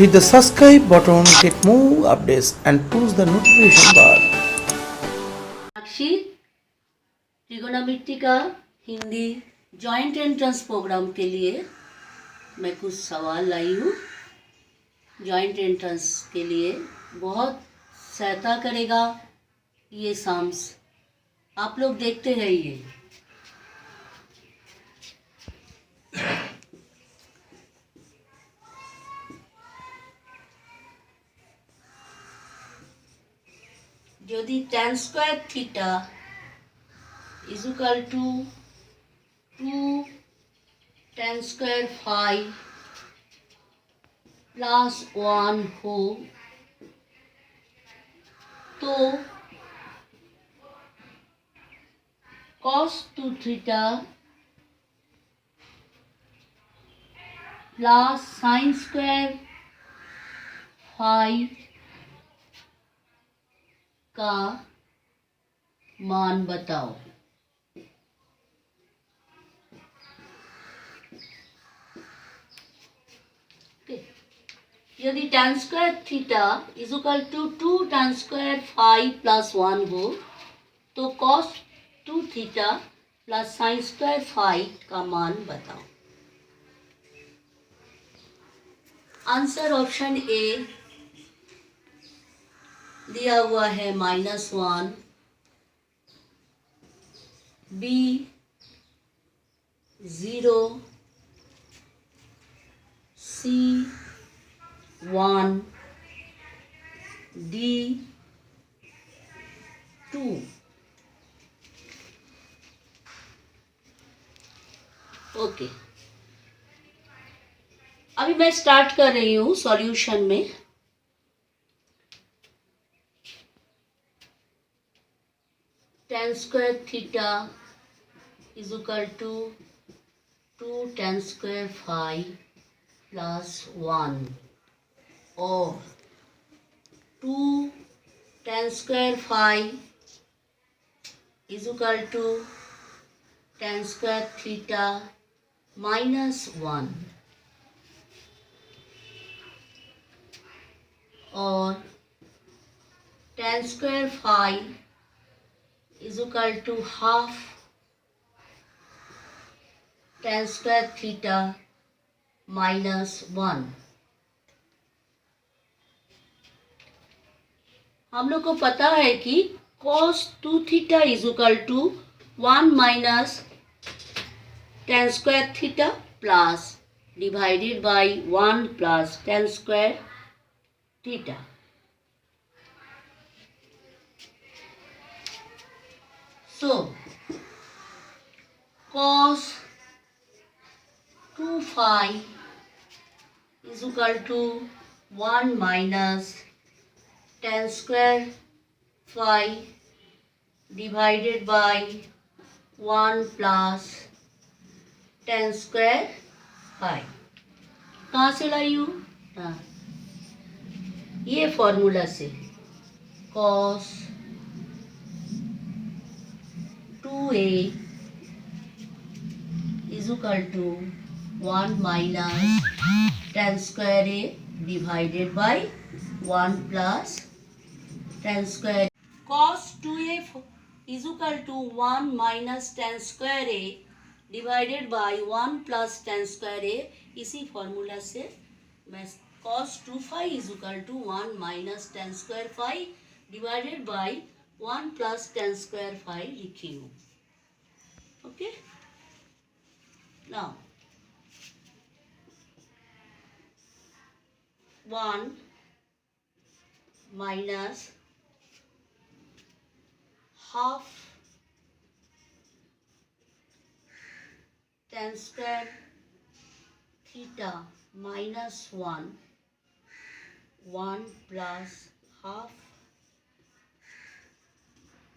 Hit the subscribe button, get more updates and push the notification bar. Enakshi trigonometry का Hindi joint entrance programme के लिए मैं कुछ सवाल लाई हूँ। जॉइंट एंट्रेंस के लिए बहुत सहायता करेगा ये साम्स, आप लोग देखते रहिए। यदि tan square theta is equal to 2 tan square phi plus 1 हो तो cos 2 theta plus sine square phi का मान बताओ। यदि tan square theta is equal to 2 tan square phi plus 1 हो तो cos 2 theta plus sine square phi का मान बताओ। आंसर ऑप्शन ए दिया हुआ है -1, बी 0, सी 1, डी 2। ओके, अभी मैं स्टार्ट कर रही हूँ सॉल्यूशन में। tan square theta is equal to 2 tan square phi plus 1 और 2 tan square phi is equal to tan square theta minus 1 और tan square phi is equal to half tan square theta minus 1। हम लोग को पता है कि cos 2 theta is equal to 1 minus tan square theta plus divided by 1 plus tan square theta. So, cos 2 phi is equal to 1 minus tan square phi divided by 1 plus tan square phi। कहाँ से लाई हूँ? हाँ, ये formula से cos 2a is equal to 1 minus tan square a divided by 1 plus tan square। cos 2a is equal to 1 minus tan square a divided by 1 plus tan square a। इसी formula से मैं cos 2 phi is equal to 1 minus tan square phi divided by 1 plus tan square phi लिखी हूँ। Okay, now 1 minus half tan square theta minus 1 plus half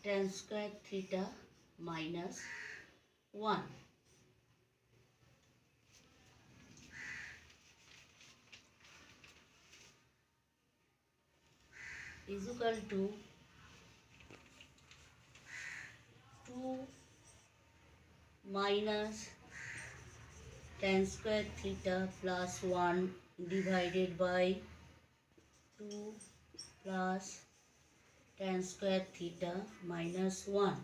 tan square theta minus 1 is equal to 2 minus tan square theta plus 1 divided by 2 plus tan square theta minus 1.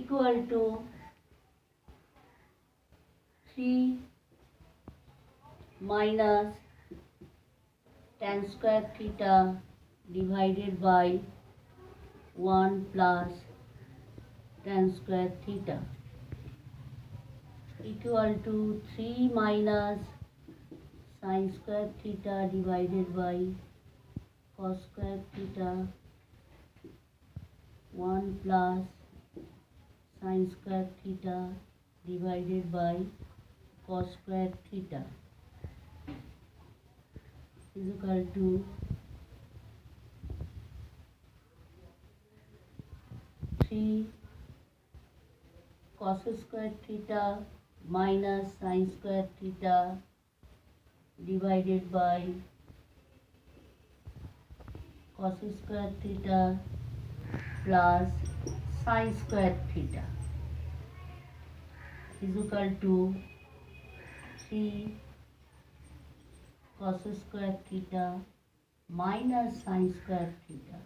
Equal to 3 minus tan square theta divided by 1 plus tan square theta equal to 3 minus sin square theta divided by cos square theta 1 plus sin square theta divided by cos square theta is equal to 3 cos square theta minus sin square theta divided by cos square theta plus sin square theta is equal to 3 cos square theta minus sin square theta.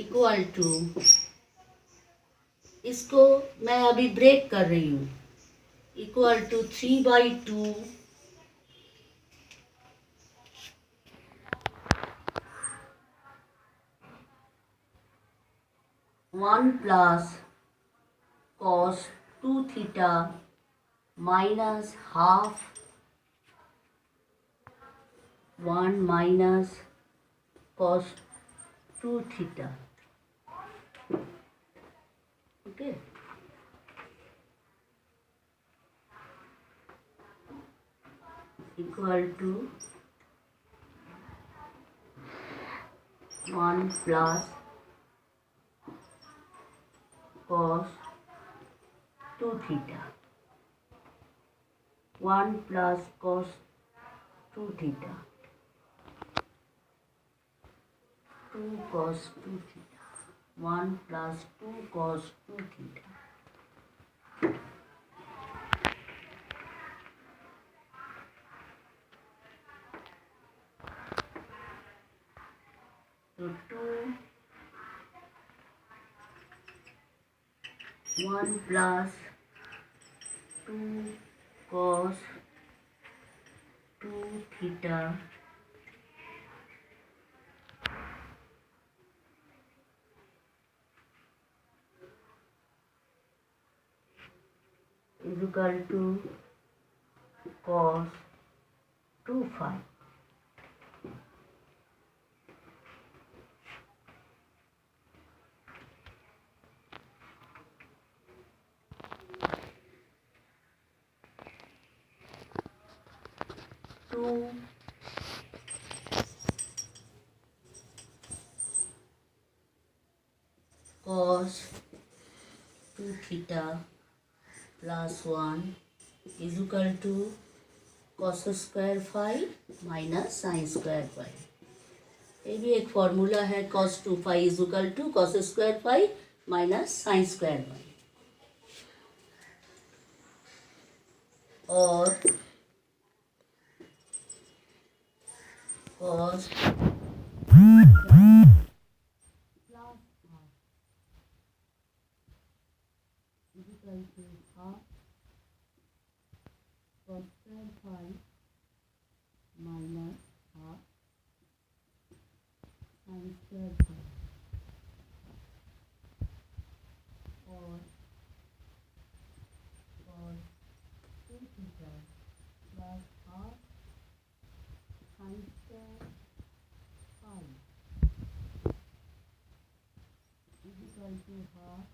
Equal to, इसको मैं अभी break कर रही हूँ, equal to 3/2 1 plus cos 2 theta minus half 1 minus cos 2 theta. Okay. Equal to 1 plus cos 2 theta 1 plus cos 2 theta 2 cos 2 theta 1 plus 2 cos 2 theta. So 1 plus 2 cos 2 theta is equal to cos 2 phi. Cos 2 theta plus 1 is equal to cos square phi minus sin square phi. ये भी एक formula है, cos 2 phi is equal to cos square phi minus sin square phi. और cos equal to half cos square phi minus half sin square phi और cos 2 theta plus half sin square phi is equal to half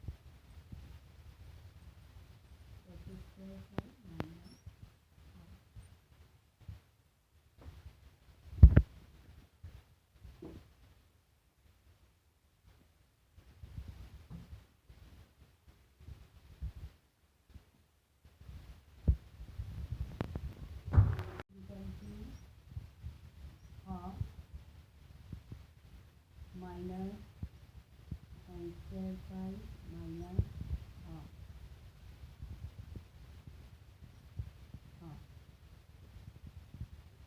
minus sin square phi minus half.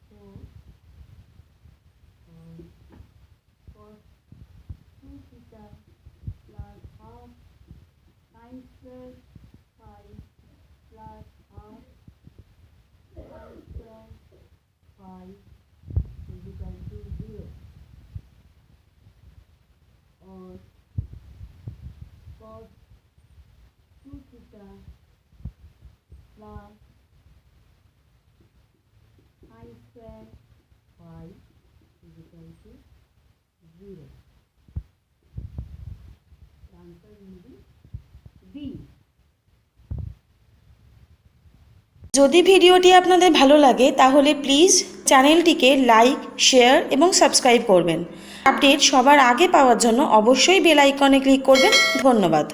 So cos 2 theta plus half sin square phi plus half sin square phi is equal to 0. Or cos 2 theta plus sin square phi is equal to 0. The answer will be B. যদি ভিডিওটি আপনাদের ভালো লাগে তাহলে please চ্যানেলটিকে like, share এবং subscribe করবেন। Update সবার আগে পাওয়ার জন্য অবশ্যই বেল আইকনে ক্লিক করবেন। ধন্যবাদ।